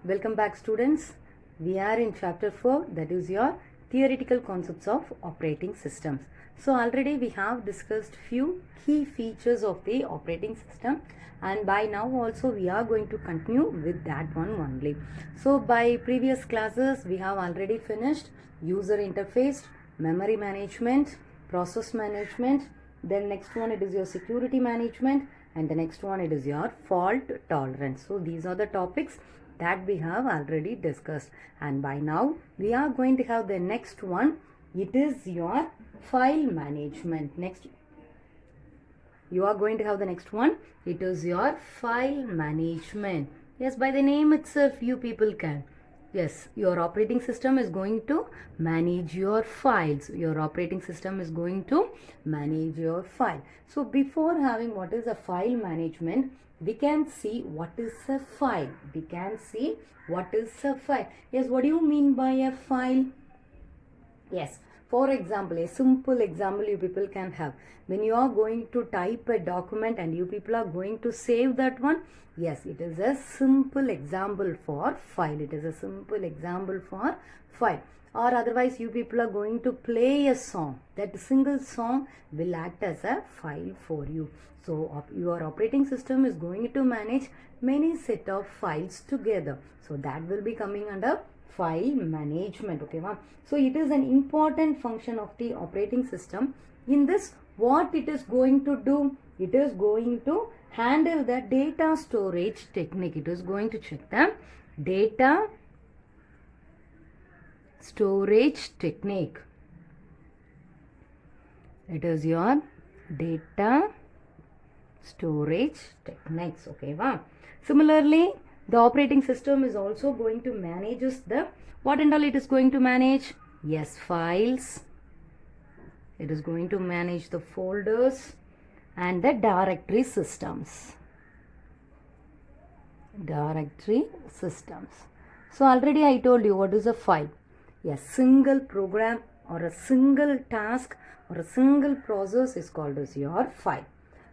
Welcome back, students. We are in chapter 4, that is your theoretical concepts of operating systems. So already we have discussed few key features of the operating system, and by now also we are going to continue with that one only. So by previous classes we have already finished user interface, memory management, process management, then next one it is your security management, and the next one it is your fault tolerance. So these are the topics that we have already discussed, and by now we are going to have the next one. It is your file management. Next you are going to have the next one. It is your file management. Yes, by the name itself you people can. Yes, your operating system is going to manage your files. Your operating system is going to manage your file. So before having what is a file management, we can see what is a file. We can see what is a file. Yes, what do you mean by a file? Yes, for example, a simple example you people can have. When you are going to type a document and you people are going to save that one, yes, it is a simple example for file. It is a simple example for file. Or otherwise you people are going to play a song. That single song will act as a file for you. So your operating system is going to manage many set of files together. So that will be coming under file management. Okay, ma'am. So it is an important function of the operating system. In this, what it is going to do? It is going to handle the data storage technique. It is going to check the data storage technique. It is your data storage techniques. Okay, wow. Similarly, the operating system is also going to manage the what and all it is going to manage? Yes, files. It is going to manage the folders and the directory systems. Directory systems. So already I told you what is a file. A single program or a single task or a single process is called as your file.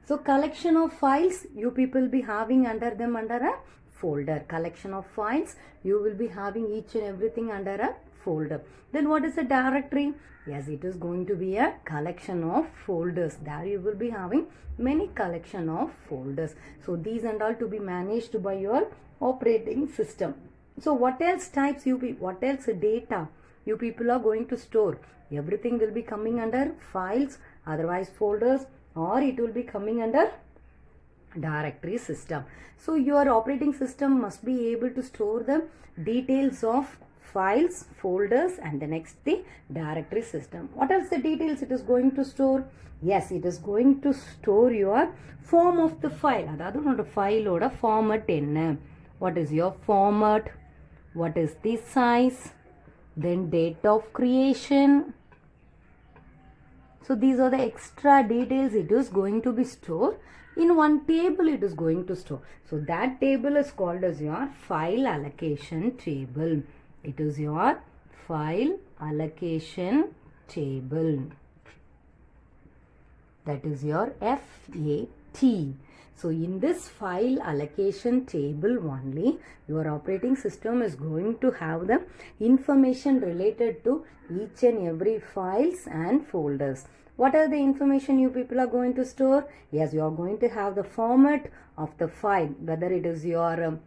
So collection of files you people be having under them under a folder. Collection of files you will be having each and everything under a folder. Then what is a directory? Yes, it is going to be a collection of folders. There you will be having many collection of folders. So these and all to be managed by your operating system. So what else types what else data you people are going to store? Everything will be coming under files, otherwise folders, or it will be coming under directory system. So your operating system must be able to store the details of files, folders, and the next the directory system. What else the details it is going to store? Yes, it is going to store your form of the file. Adadu not file oda format enna. What is your format? What is the size? Then date of creation. So these are the extra details it is going to be stored. In one table it is going to store. So that table is called as your file allocation table. It is your file allocation table. That is your FAT. So in this file allocation table only, your operating system is going to have the information related to each and every files and folders. What are the information you people are going to store? Yes, you are going to have the format of the file, whether it is your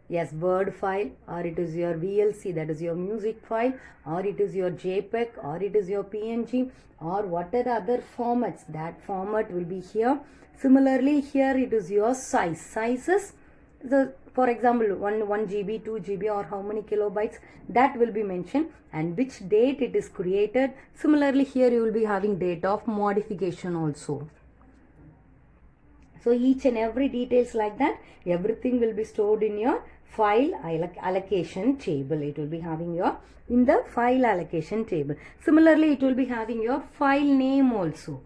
yes, Word file, or it is your VLC, that is your music file, or it is your JPEG, or it is your PNG, or what are the other formats. That format will be here. Similarly, here it is your size. Sizes, for example, 1 GB, 2 GB, or how many kilobytes, that will be mentioned, and which date it is created. Similarly, here you will be having date of modification also. So each and every details like that, everything will be stored in your file allocation table. It will be having your in the file allocation table. Similarly, it will be having your file name also.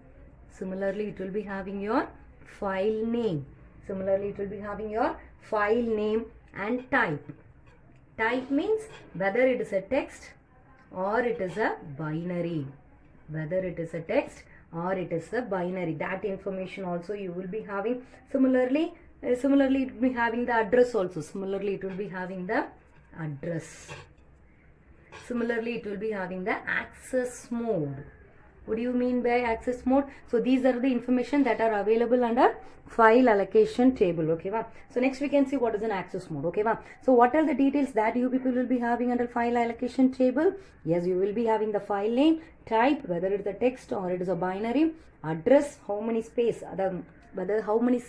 Similarly, it will be having your file name. Similarly, it will be having your file name and type. Type means whether it is a text or it is a binary. Whether it is a text or it is a binary. That information also you will be having. Similarly, it will be having the address also. Similarly, it will be having the address. Similarly, it will be having the access mode. What do you mean by access mode? So these are the information that are available under file allocation table. Okay, wow. So next we can see what is an access mode. Okay, wow. So what are the details that you people will be having under file allocation table? Yes, you will be having the file name, type, whether it is a text or it is a binary, address, how many space, whether how many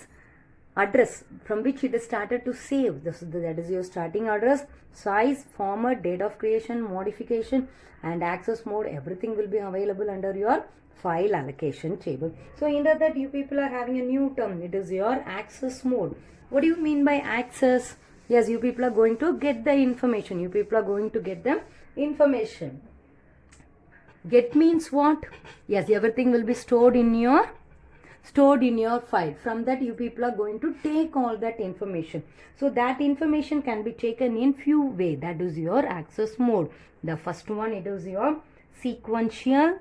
address from which it is started to save. That is your starting address, size, format, date of creation, modification, and access mode. Everything will be available under your file allocation table. So in that you people are having a new term. It is your access mode. What do you mean by access? Yes, you people are going to get the information. You people are going to get the information. Get means what? Yes, everything will be stored in your file. From that you people are going to take all that information. So that information can be taken in few ways. That is your access mode. The first one, it is your sequential.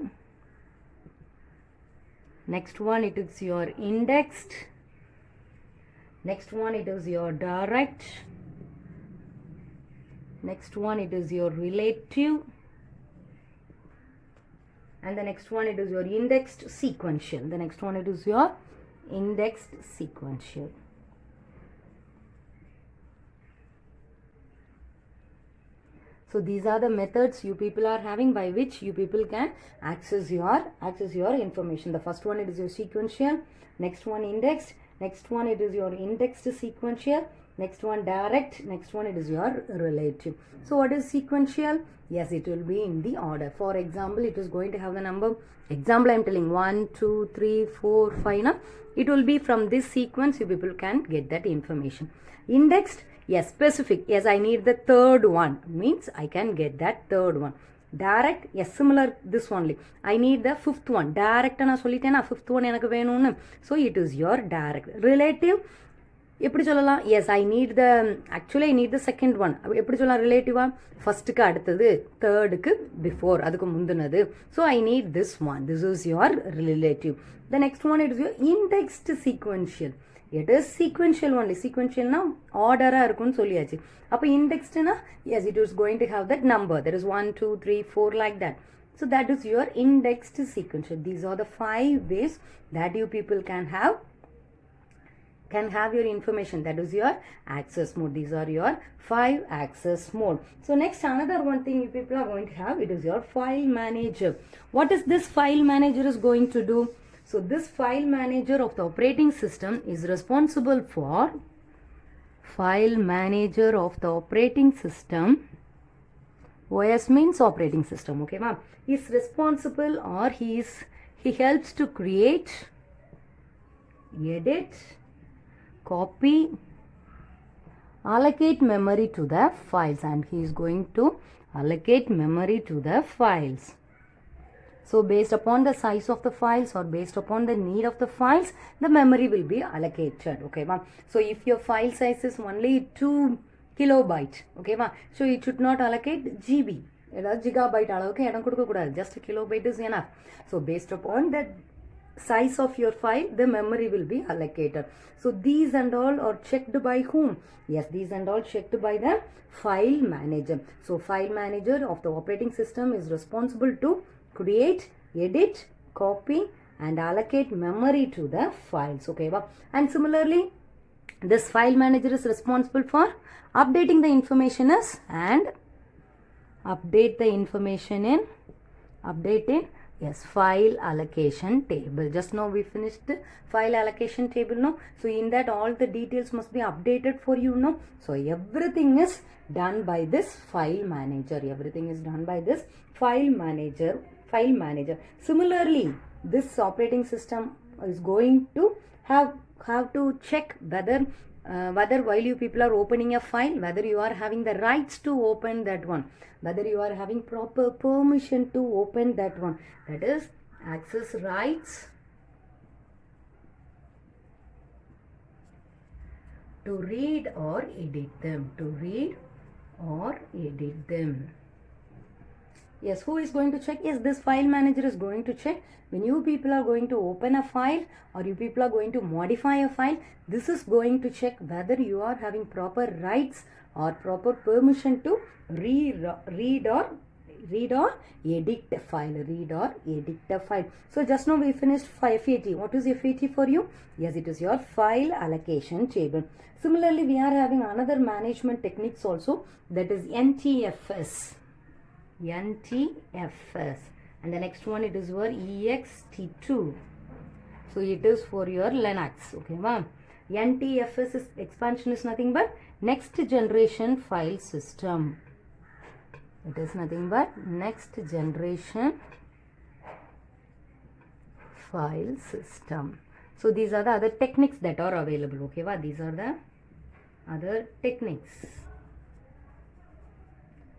Next one, it is your indexed. Next one, it is your direct. Next one, it is your relative. And the next one, it is your indexed sequential. The next one, it is your indexed sequential. So these are the methods you people are having by which you people can access your information. The first one, it is your sequential. Next one, indexed. Next one, it is your indexed sequential. Next one, direct. Next one, it is your relative. So what is sequential? Yes, it will be in the order. For example, it is going to have the number. Example, I am telling 1, 2, 3, 4, 5. Now, it will be from this sequence you people can get that information. Indexed, yes, specific. Yes, I need the third one. Means I can get that third one. Direct, yes, similar this only. I need the fifth one. Direct na sollitena, fifth one enakku venum. So it is your direct. Relative, எப்படி சொல்லலாம்? Yes, I need the second one. எப்படி சொல்லலாம் ரிலேட்டிவா? ஃபர்ஸ்ட்டுக்கு அடுத்தது, தேர்டுக்கு before, அதுக்கு முந்தினது. So I need this one. This is your relative. The next one, it is your indexed sequential. It is sequential only. சீக்வென்ஷியல்னா ஆர்டராக இருக்கும்னு சொல்லியாச்சு. அப்போ இண்டெக்ஸ்ட்னா yes, it is going to have that number. That is 1, 2, 3, 4 like that. So that is your indexed sequential. These are the 5 ways that you people can have your information. That is your access mode. These are your 5 access mode. So next, another one thing you people are going to have, it is your file manager. What is this file manager is going to do? So this file manager of the operating system is responsible for file manager of the operating system. OS means operating system. Okay, ma'am. He is responsible, or he helps to create, edit, copy, allocate memory to the files, and he is going to allocate memory to the files. So based upon the size of the files or based upon the need of the files, the memory will be allocated. Okay, ma'am. So if your file size is only 2 kilobyte, okay, ma'am, so it should not allocate GB. Gigabyte அளவுக்கு இடம் கொடுக்க கூடாது. Just kilobyte is enough. So based upon that size of your file, the memory will be allocated. So these and all are checked by whom? Yes, these and all checked by the file manager. So file manager of the operating system is responsible to create, edit, copy, and allocate memory to the files. Okay, and similarly, this file manager is responsible for updating the information and update in yes, file allocation table. Just now we finished the file allocation table, no? So in that all the details must be updated for you, no? So everything is done by this file manager. Everything is done by this file manager. Similarly, this operating system is going to have to check whether while you people are opening a file, whether you are having the rights to open that one, whether you are having proper permission to open that one. That is access rights to read or edit them. Yes, who is going to check? Yes, this file manager is going to check. When you people are going to open a file or you people are going to modify a file, this is going to check whether you are having proper rights or proper permission to read or edit a file. Read or edit a file. So just now we finished FAT. What is FAT for you? Yes, it is your file allocation table. Similarly, we are having another management techniques also, that is NTFS. NTFS. And the next one, it is your ext2. So it is for your Linux. Okay, ma'am. NTFS is expansion is nothing but next generation file system. It is nothing but next generation file system. So these are the other techniques that are available. Okay, wow? These are the other techniques.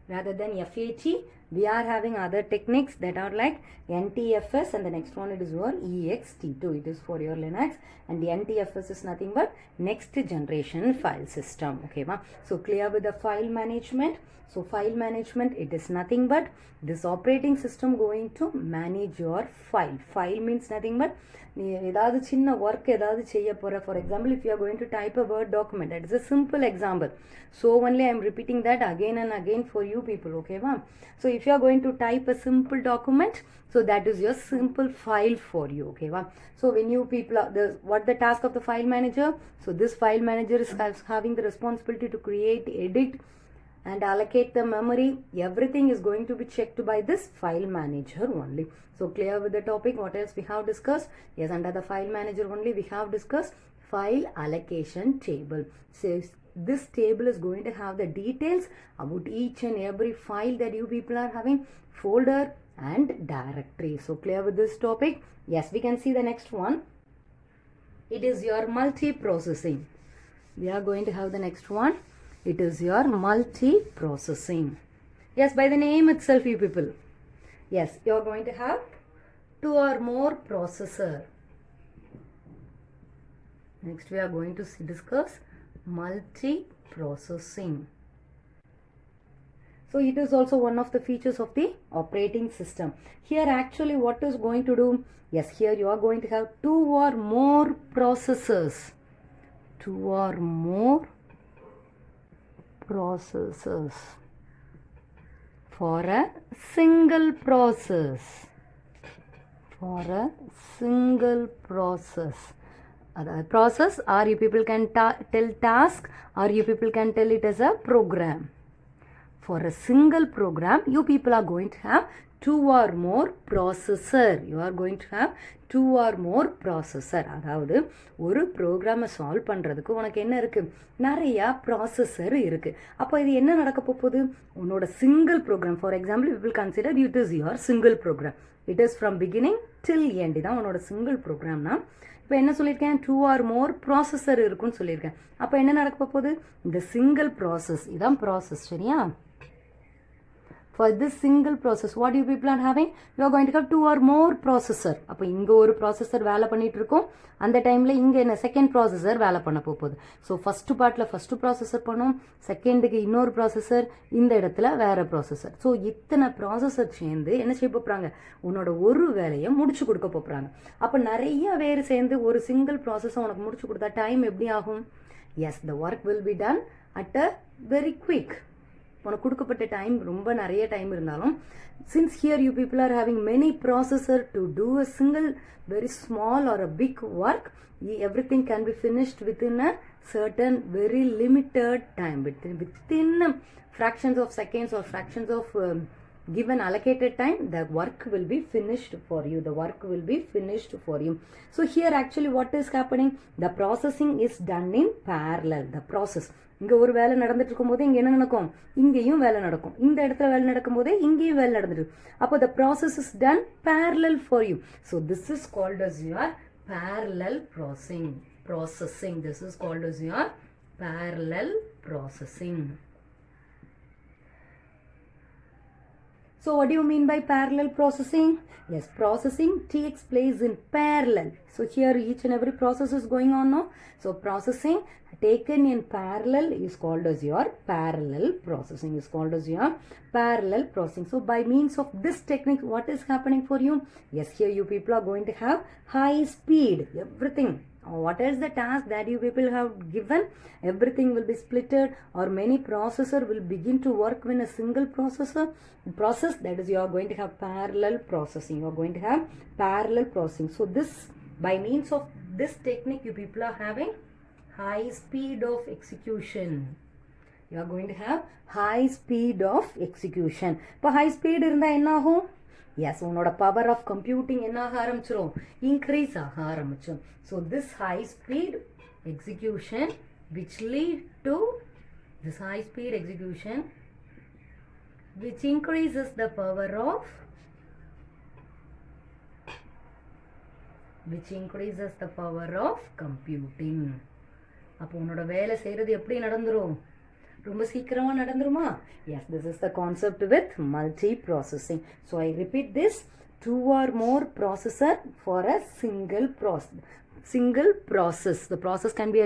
Rather than FAT, we are having other techniques that are like NTFS, and the next one it is your ext2. It is for your Linux, and the NTFS is nothing but next generation file system. Okay, ma? So clear with the file management. So file management, it is nothing but this operating system going to manage your file. File means nothing but ஏதாவது சின்ன work ஏதாவது செய்ய போகிற. For example, if you are going to type a Word document, that is a simple example. So only I am repeating that again and again for you people. Okay, ma'am? So if you are going to type a simple document, so that is your simple file for you. Okay, ma'am? So when you people are what the task of the file manager? So this file manager is having the responsibility to create, edit and allocate the memory. Everything is going to be checked by this file manager only. So clear with the topic. What else we have discussed? Yes, under the file manager only we have discussed file allocation table. So this table is going to have the details about each and every file that you people are having, folder and directory. So clear with this topic? Yes, we can see the next one. It is your multi-processing. We are going to have the next one. It is your multi-processing. Yes, by the name itself, you people. Yes, you are going to have 2 or more processor. Next, we are going to discuss multi-processing. So it is also one of the features of the operating system. Here actually what is going to do? Yes, here you are going to have 2 or more processors. 2 or more processors for a single process. For a single process. Process, or you people can tell task, or you people can tell it as a program. For a single program, you people are going to have 2 or more processor. You are going to have 2 or more processor. அதாவது ஒரு ப்ரோக்ராமை solve பண்ணுறதுக்கு உனக்கு என்ன இருக்குது? நிறையா processor இருக்குது. அப்போ இது என்ன நடக்க போகுது? உன்னோட single program, for example we will consider it is your single program. It is from beginning till end தான் உன்னோட சிங்கிள் ப்ரோக்ராம்னா. இப்போ என்ன சொல்லியிருக்கேன்? 2 or more ப்ராசஸர் இருக்குன்னு சொல்லியிருக்கேன். அப்போ என்ன நடக்க போகுது? இந்த சிங்கிள் ப்ராசஸ் இதான் ப்ராசஸ், சரியா? For this single process, what you people are having? You are going to have 2 or more processor. அப்போ இங்கே ஒரு ப்ராசஸர் வேலை பண்ணிட்டு இருக்கோம், அந்த டைமில் இங்கே என்ன செகண்ட் ப்ராசஸர் வேலை பண்ண போகுது. ஸோ ஃபஸ்ட்டு பார்ட்டில் ஃபஸ்ட்டு ப்ராசஸர் பண்ணோம், செகண்டுக்கு இன்னொரு ப்ராசஸர், இந்த இடத்துல வேறு ப்ராசஸர். ஸோ இத்தனை ப்ராசஸர் சேர்ந்து என்ன செய்ய போகிறாங்க? உன்னோட ஒரு வேலையை முடிச்சு கொடுக்க போகிறாங்க. அப்போ நிறைய வேறு சேர்ந்து ஒரு சிங்கிள் ப்ராசஸை உனக்கு முடிச்சு கொடுத்தா டைம் எப்படி ஆகும்? Yes, the work will be done at a very quick. உனக்கு கொடுக்கப்பட்ட டைம் ரொம்ப நிறைய டைம் இருந்தாலும், since here you people are having many processor to do a single very small or a big work, everything can be finished within a certain very limited time, within fractions of seconds or fractions of given allocated time. The work will be finished for you. The work will be finished for you. So here actually what is happening? The processing is done in parallel. The process, இங்கே ஒரு வேலை நடந்துட்டு இருக்கும்போது இங்கே என்ன நடக்கும்? இங்கேயும் வேலை நடக்கும். இந்த இடத்துல வேலை நடக்கும்போதே இங்கேயும் வேலை நடந்துட்டு. அப்போ the process is done parallel for you. So this is called as your parallel processing. This is called as your parallel processing. So what do you mean by parallel processing? Yes, processing takes place in parallel. So here each and every process is going on now. So processing taken in parallel is called as your parallel processing. So by means of this technique, what is happening for you? Yes, here you people are going to have high speed, everything. What is the task that you people have given? Everything will be splitted, or many processor will begin to work when a single process, that is, you are going to have parallel processing. So this, by means of this technique, you people are having high speed of execution. You are going to have high speed of execution. But high speed irundha enna agum? Yes, unoda power of computing enna aarambichirum, increase aarambichum. So this high speed execution which lead to this high speed execution which increases the power of computing. அப்போ உன்னோட வேலை செய்கிறது எப்படி நடந்துரும்? ரொம்ப சீக்கிரமா நடந்துருமா? Yes, this is the concept with multiprocessing. So I repeat this, 2 or more processor for a single process. The process can be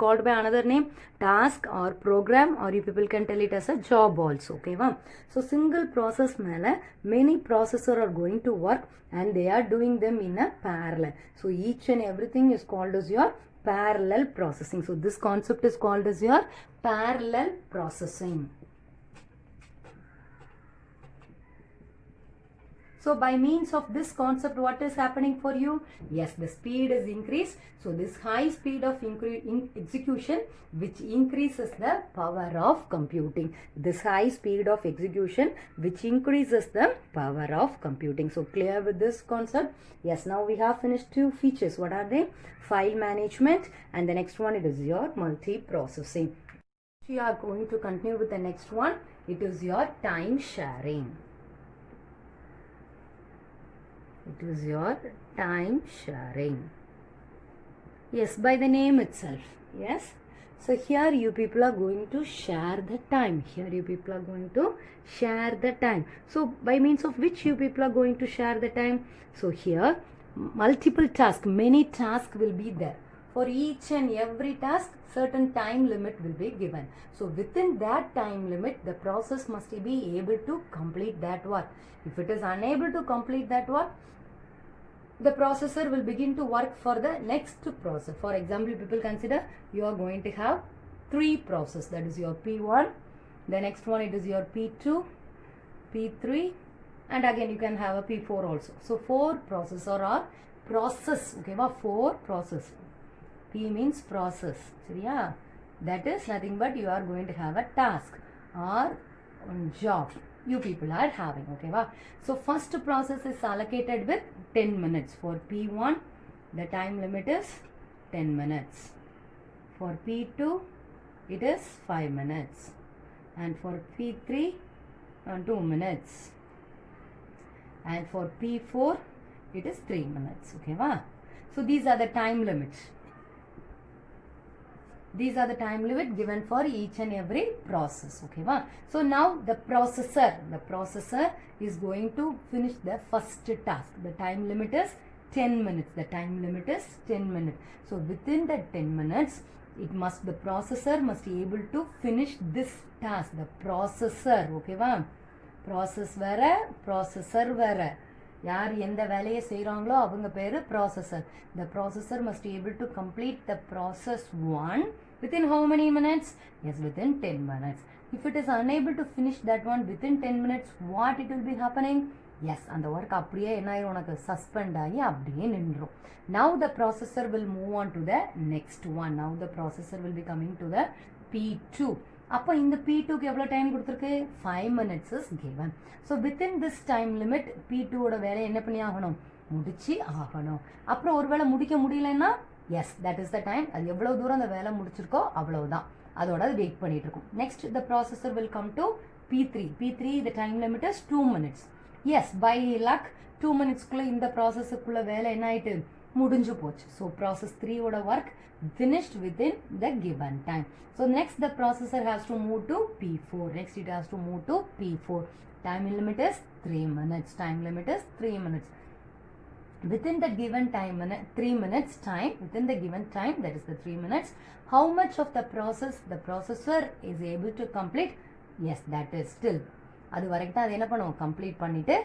called by another name, task or program, or you people can tell it as a job also. Okay, va? So single process mele many processor are going to work and they are doing them in a parallel. So each and everything is called as your parallel processing. So this concept is called as your parallel processing. So by means of this concept, what is happening for you? Yes, the speed is increased. So this high speed of execution which increases the power of computing. This high speed of execution which increases the power of computing. So clear with this concept? Yes, now we have finished 2 features. What are they? File management, and the next one, it is your multiprocessing. We are going to continue with the next one. It is your time sharing. Yes, by the name itself. Yes. So here you people are going to share the time. So by means of which you people are going to share the time? So here multiple tasks, many tasks will be there. For each and every task, certain time limit will be given. So within that time limit, the process must be able to complete that work. If it is unable to complete that work, the processor will begin to work for the next process. For example, people consider you are going to have 3 processes. That is your P1, the next one it is your P2, P3, and again you can have a P4 also. So 4 processor or process. Okay, 4 process. P means process. Yeah, that is nothing but you are going to have a task or job you people are having. Okay, wow. So first process is allocated with 10 minutes. For P1, the time limit is 10 minutes. For P2, it is 5 minutes. And for P3, 2 minutes. And for P4, it is 3 minutes. Okay, wow. So these are the time limits. These are the time limit given for each and every process. Okay, va? So now the processor is going to finish the first task. The time limit is 10 minutes. So within the 10 minutes, the processor must be able to finish this task. The processor, okay, va? Processor vera. யார் எந்த வேலையை செய்கிறாங்களோ அவங்க பேர் processor. The processor must be able to complete the process 1 within how many minutes? Yes, within 10 minutes. If it is unable to finish that one within 10 minutes, what it will be happening? Yes, அந்த work அப்படியே என்ன ஆயிரும், உனக்கு suspend ஆகி அப்படியே நின்றும். Now the processor will move on to the next one. Now the processor will be coming to the P2. அப்போ இந்த P2க்கு எவ்வளோ டைம் கொடுத்துருக்கு? 5 minutes is given. So within this time limit, P2ஓட வேலை என்ன பண்ணி ஆகணும்? முடிச்சு ஆகணும். அப்புறம் ஒருவேளை முடிக்க முடியலன்னா, yes, that is the time. அது எவ்வளோ தூரம் அந்த வேலை முடிச்சிருக்கோ அவ்வளவுதான். அதோட அது வெயிட் பண்ணிட்டு இருக்கும். Next, the processor will come to P3. P3, the time limit is 2 minutes. Yes, by luck, 2 minutes குள்ள இந்த ப்ராசஸுக்குள்ள வேலை என்ன ஆயிட்டு முடிஞ்சு போச்சு. So process 3 ஓட work finished within the given time. So next the processor has to move to P4. Next it has to move to P4. Time limit is 3 minutes. Time limit is 3 minutes. Within the given time, 3 minutes time, within the given time, that is the 3 minutes, how much of the process the processor is able to complete? Yes, that is still. அது வரைக்கும் தான் அது என்ன பண்ணுவோம், complete பண்ணிட்டு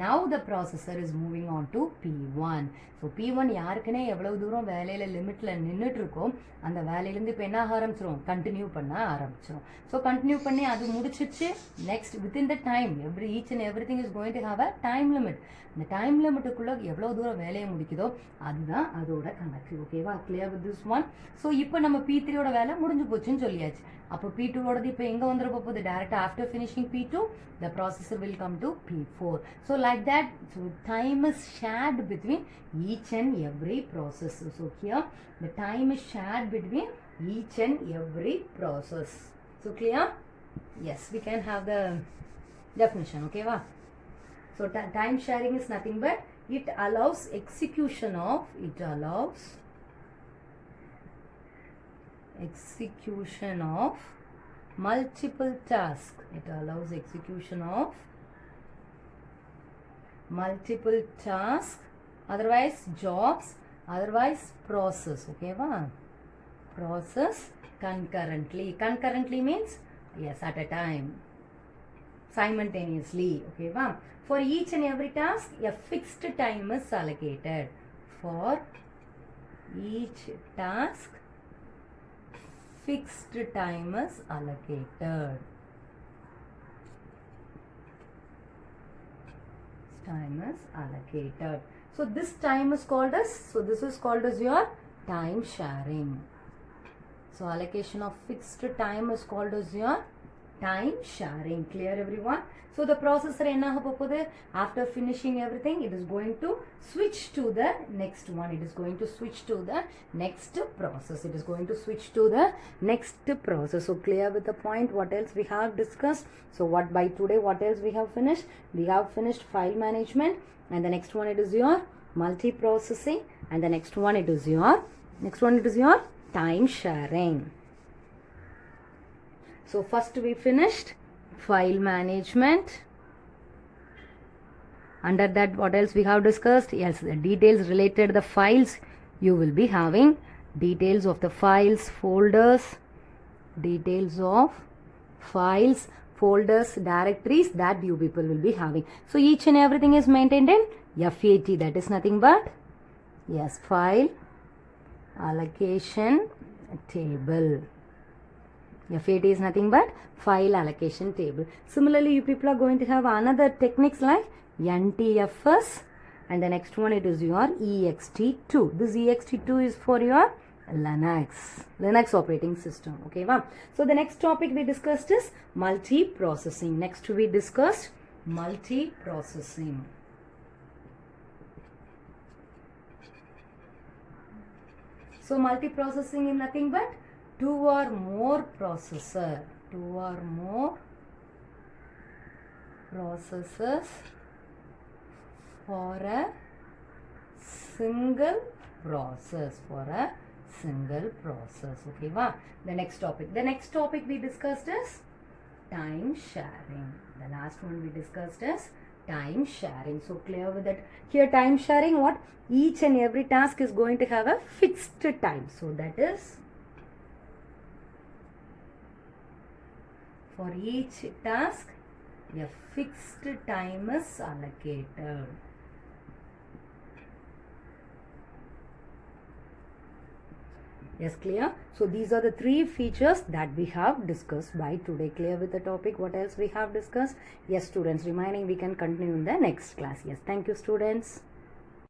now the processor is moving on to P1. So P1 யாருக்குன்னே எவ்வளவு தூரம் வேலையில் லிமிட்டில் நின்றுட்டு இருக்கோம், அந்த வேலையிலேருந்து இப்போ என்ன ஆரம்பிச்சிரும், கண்டினியூ பண்ண ஆரம்பிச்சிரும். ஸோ கண்டினியூ பண்ணி அது முடிச்சிச்சு. Next within the time each and every thing is going to have a time limit. இந்த டைம் லிமிட்டுக்குள்ளே எவ்வளோ தூரம் வேலையை முடிக்குதோ அதுதான் அதோட கணக்கு. ஓகேவா, clear with this one. So இப்போ நம்ம P3யோட வேலை முடிஞ்சு போச்சுன்னு சொல்லியாச்சு. அப்போ P2ஓடது இப்போ எங்கே வந்துட போகுது, டேரெக்டாக after finishing P2 the processor will come to P4. So like that, so time is shared between each and every processor. So here the time is shared between each and every process. So clear? Yes, we can have the definition. Okay, va? So time sharing is nothing but it allows execution of multiple tasks. It allows execution of multiple tasks, otherwise jobs, otherwise process. Okay, va? Process concurrently. Concurrently means yes, at a time, simultaneously. Okay, va? For each and every task a fixed time is allocated. For each task fixed time is allocated. Time is allocated. So this time is called as, so this is called as your time sharing. So allocation of fixed time is called as your time sharing. Clear everyone? So the processor enna hapopudu, after finishing everything it is going to switch to the next one. It is going to switch to the next process. It is going to switch to the next process. So clear with the point. What else we have discussed? So what by today what else we have finished? We have finished file management, and the next one it is your multiprocessing, and the next one it is your time sharing. So first we finished file management. Under that what else we have discussed? Yes, the details related to the files. You will be having details of the files, folders, details of files, folders, directories that you people will be having. So each and everything is maintained in FAT. That is nothing but yes, file allocation table. FAT is nothing but file allocation table. Similarly, you people are going to have another techniques like NTFS, and the next one it is your ext2. This ext2 is for your Linux operating system. Okay, wow. So the next topic we discussed is multiprocessing. Next we discussed multiprocessing. So multiprocessing is nothing but two or more processors for a single process. Okay, wow. The next topic we discussed is time sharing. The last one we discussed is time sharing. So clear with that. Here time sharing, what? Each and every task is going to have a fixed time. So that is, for each task a fixed time is allocated. Yes, clear? So these are the three features that we have discussed by today. Clear with the topic? What else we have discussed? Yes, students, remaining we can continue in the next class. Yes, thank you, students.